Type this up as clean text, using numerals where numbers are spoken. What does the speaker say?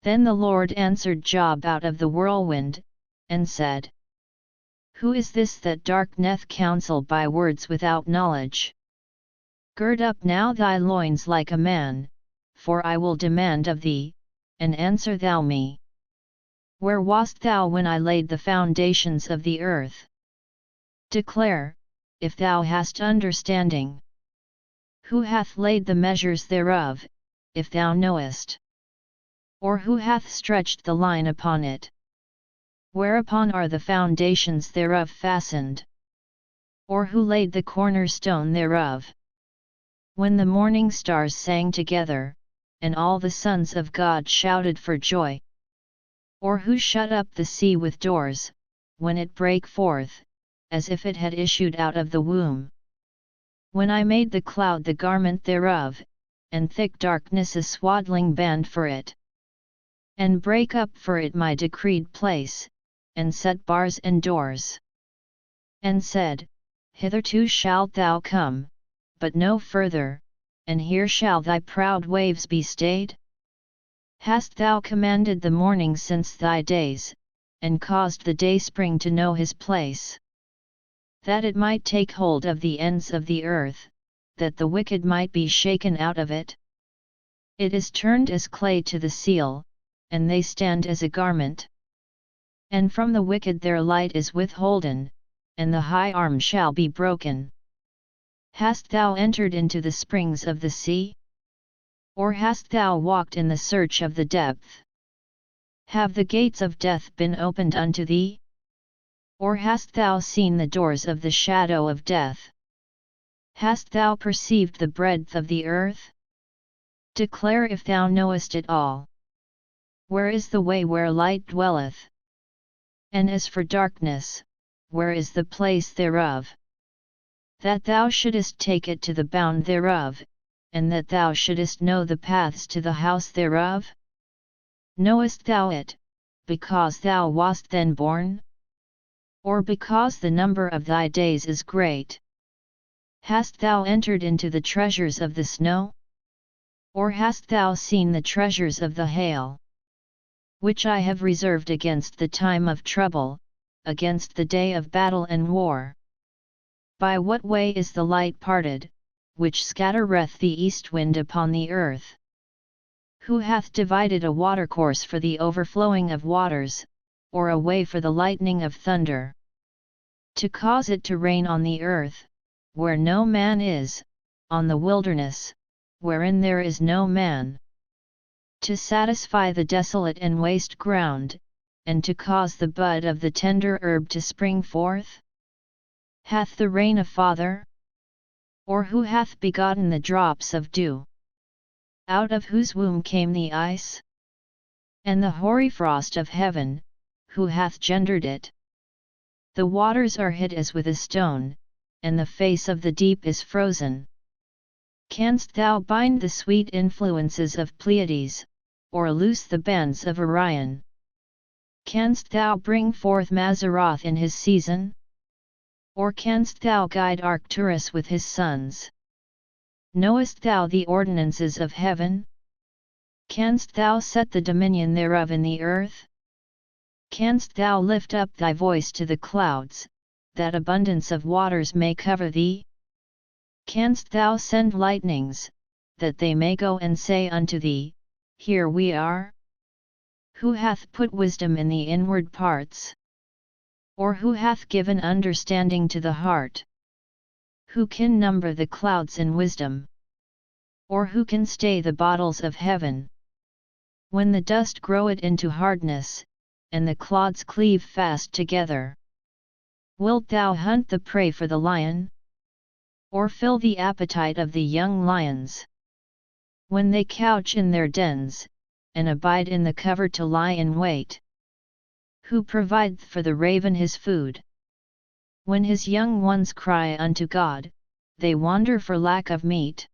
Then the Lord answered Job out of the whirlwind, and said, Who is this that darkeneth counsel by words without knowledge? Gird up now thy loins like a man, for I will demand of thee, and answer thou me. Where wast thou when I laid the foundations of the earth? Declare, if thou hast understanding. Who hath laid the measures thereof, if thou knowest? Or who hath stretched the line upon it? Whereupon are the foundations thereof fastened? Or who laid the cornerstone thereof? When the morning stars sang together, and all the sons of God shouted for joy? Or who shut up the sea with doors, when it brake forth, as if it had issued out of the womb? When I made the cloud the garment thereof, and thick darkness a swaddling band for it, and brake up for it my decreed place, and set bars and doors, and said, Hitherto shalt thou come, but no further, and here shall thy proud waves be stayed? Hast thou commanded the morning since thy days, and caused the dayspring to know his place? That it might take hold of the ends of the earth, that the wicked might be shaken out of it? It is turned as clay to the seal, and they stand as a garment. And from the wicked their light is withholden, and the high arm shall be broken. Hast thou entered into the springs of the sea? Or hast thou walked in the search of the depth? Have the gates of death been opened unto thee? Or hast thou seen the doors of the shadow of death? Hast thou perceived the breadth of the earth? Declare if thou knowest it all. Where is the way where light dwelleth? And as for darkness, where is the place thereof? That thou shouldest take it to the bound thereof, and that thou shouldest know the paths to the house thereof? Knowest thou it, because thou wast then born? Or because the number of thy days is great? Hast thou entered into the treasures of the snow? Or hast thou seen the treasures of the hail, which I have reserved against the time of trouble, against the day of battle and war? By what way is the light parted, which scattereth the east wind upon the earth? Who hath divided a watercourse for the overflowing of waters, or a way for the lightning of thunder? To cause it to rain on the earth, where no man is, on the wilderness, wherein there is no man. To satisfy the desolate and waste ground, and to cause the bud of the tender herb to spring forth? Hath the rain a father? Or who hath begotten the drops of dew? Out of whose womb came the ice? And the hoary frost of heaven, who hath gendered it? The waters are hid as with a stone, and the face of the deep is frozen. Canst thou bind the sweet influences of Pleiades, or loose the bands of Orion? Canst thou bring forth Mazzaroth in his season? Or canst thou guide Arcturus with his sons? Knowest thou the ordinances of heaven? Canst thou set the dominion thereof in the earth? Canst thou lift up thy voice to the clouds, that abundance of waters may cover thee? Canst thou send lightnings, that they may go and say unto thee, Here we are? Who hath put wisdom in the inward parts? Or who hath given understanding to the heart? Who can number the clouds in wisdom? Or who can stay the bottles of heaven? When the dust groweth into hardness, and the clods cleave fast together, wilt thou hunt the prey for the lion? Or fill the appetite of the young lions? When they couch in their dens, and abide in the cover to lie in wait? Who provideth for the raven his food? When his young ones cry unto God, they wander for lack of meat.